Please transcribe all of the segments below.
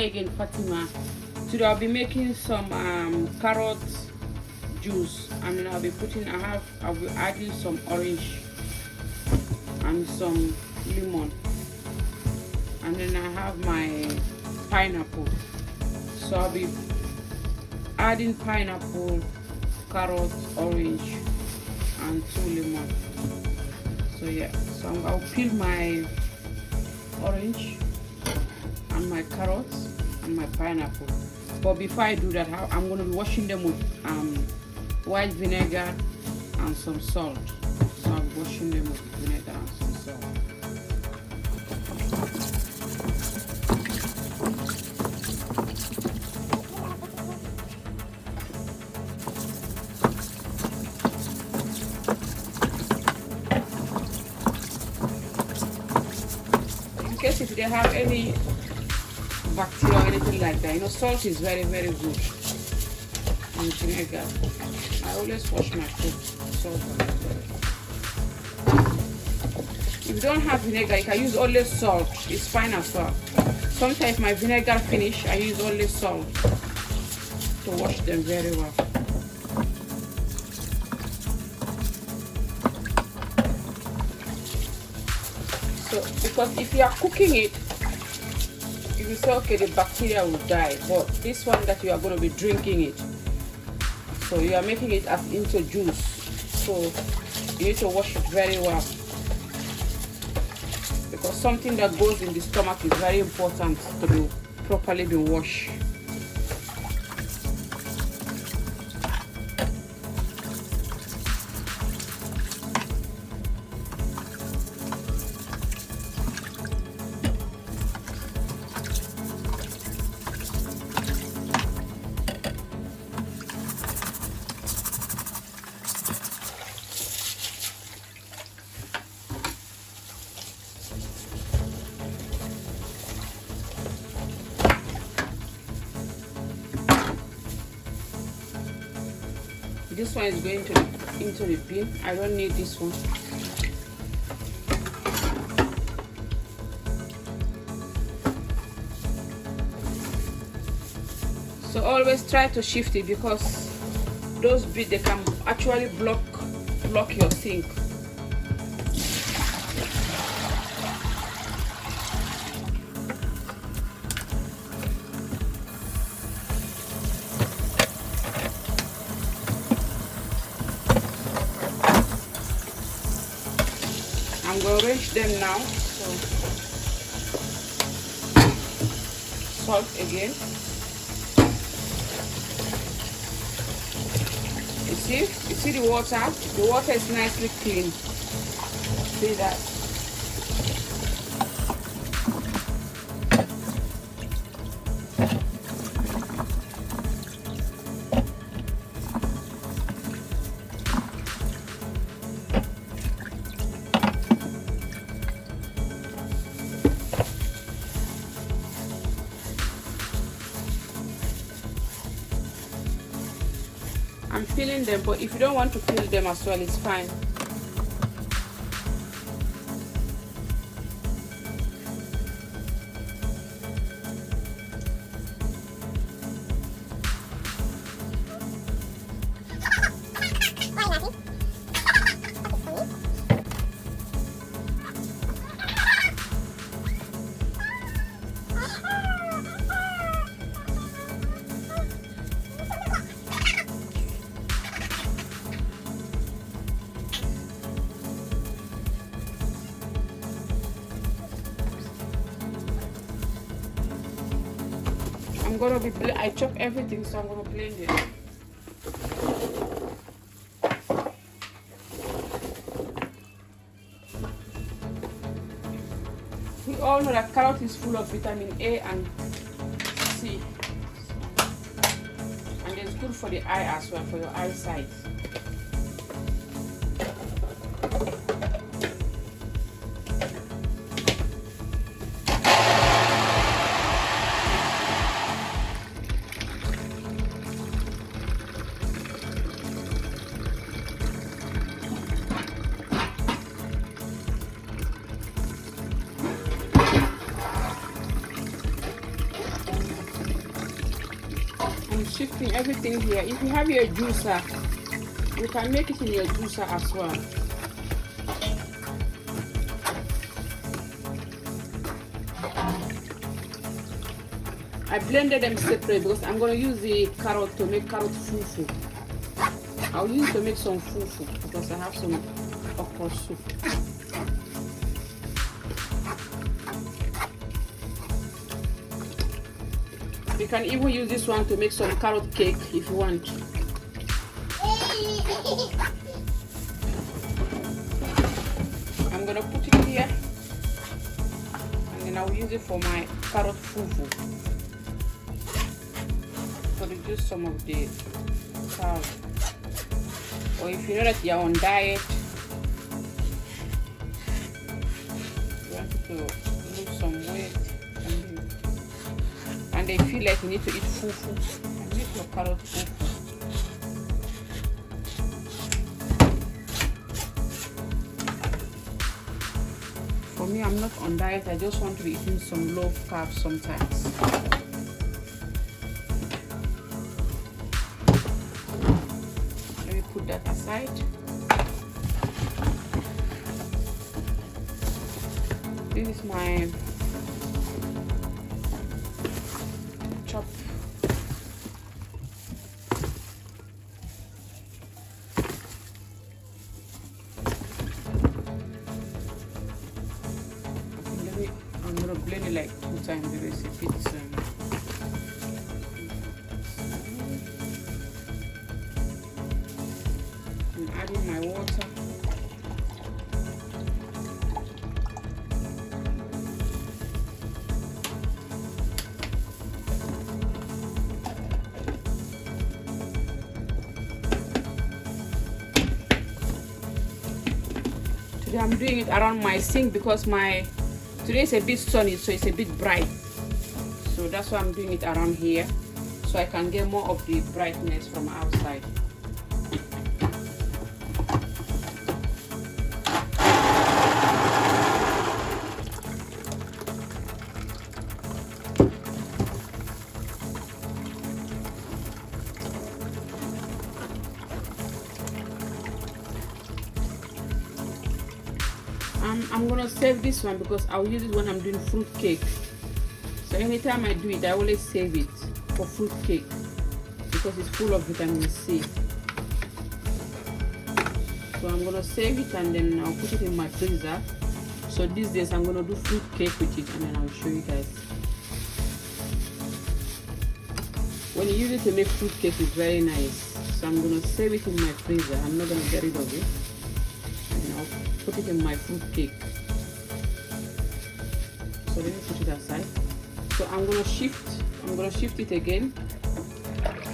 Hi again, Fatima. Today I'll be making some carrot juice. I'll be adding some orange and some lemon, and then I have my pineapple. So I'll be adding pineapple, carrot, orange, and 2 lemon. So yeah, so I'll peel my orange and my carrots and my pineapple. But before I do that, I'm going to be washing them with white vinegar and some salt. So I'm washing them with vinegar and some salt. In case if they have any bacteria or anything like that, salt is very, very good. And vinegar, I always wash my food salt. If you don't have vinegar, you can use only salt. It's fine as well. Sometimes my vinegar finish, I use only salt to wash them very well. So because if you are cooking it, you will say, okay, the bacteria will die, but this one that you are going to be drinking it, so you are making it as into juice, so you need to wash it very well, because something that goes in the stomach is very important to be properly be washed. This one is going into the bin. I don't need this one. So always try to shift it, because those bits, they can actually block your sink. I'm going to arrange them now. So salt again. You see the water? The water is nicely clean. See that? I'm peeling them, but if you don't want to peel them as well, it's fine. I chop everything, so I'm gonna blend it. We all know that carrot is full of vitamin A and C, and it's good for the eye as well, for your eyesight. I'm shifting everything here. If you have your juicer, you can make it in your juicer as well. I blended them separate because I'm going to use the carrot to make carrot fufu. I'll use to make some fufu because I have some okra soup. You can even use this one to make some carrot cake if you want. I'm gonna put it here and then I'll use it for my carrot fufu to reduce some of the salt. Or if you know that you're on diet, you want to lose some weight, and they feel like you need to eat fufu, and make your carrot fufu. For me, I'm not on diet, I just want to be eating some low carb sometimes. Let me put that aside. This is my chop. I'm gonna blend it like 2 times the recipe. I'm adding my water. Today I'm doing it around my sink because today is a bit sunny, so it's a bit bright. So that's why I'm doing it around here, so I can get more of the brightness from outside. I'm gonna save this one because I'll use it when I'm doing fruit cake. So anytime I do it, I always save it for fruit cake because it's full of vitamin C. So I'm gonna save it and then I'll put it in my freezer. So these days I'm gonna do fruit cake with it and then I'll show you guys. When you use it to make fruit cake, it's very nice. So I'm gonna save it in my freezer. I'm not gonna get rid of it. And I'll put it in my fruit cake. So let me put it aside. So I'm gonna shift it again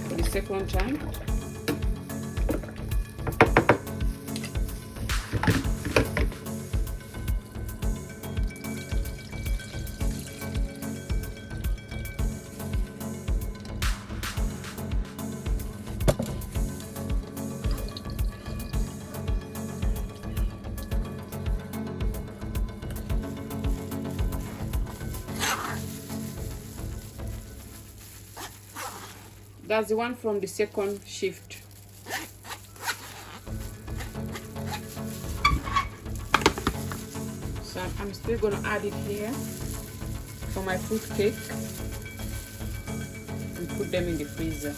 for the second time. That's the one from the second shift. So I'm still going to add it here for my fruit cake and put them in the freezer.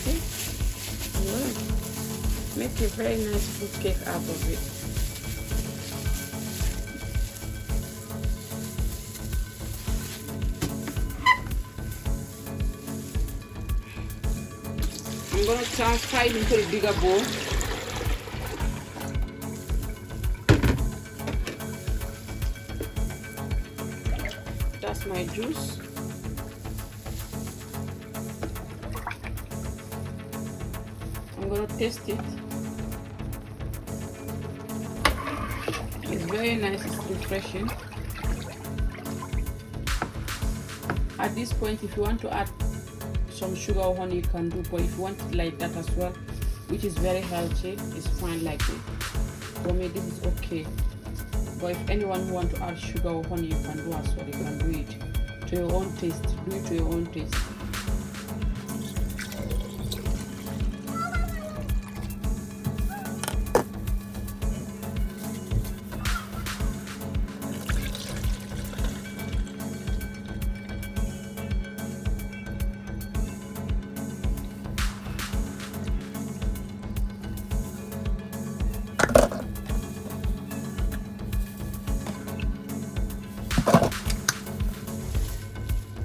Okay, I'm going to make a very nice fruit cake out of it. I'm going to transfer it into a bigger bowl. That's my juice. I'm going to taste it. It's very nice, it's refreshing. At this point, if you want to add some sugar or honey, you can do, but if you want it like that as well, which is very healthy, it's fine like it. for me this is okay. But if anyone who want to add sugar or honey, you can do as well. You can do it to your own taste. Do it to your own taste.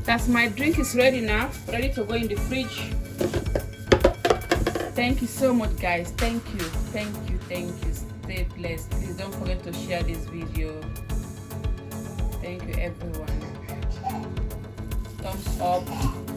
That's my drink is ready now, ready to go in the fridge. Thank you so much, guys. Thank you. Stay blessed. Please don't forget to share this video. Thank you, everyone. Thumbs up.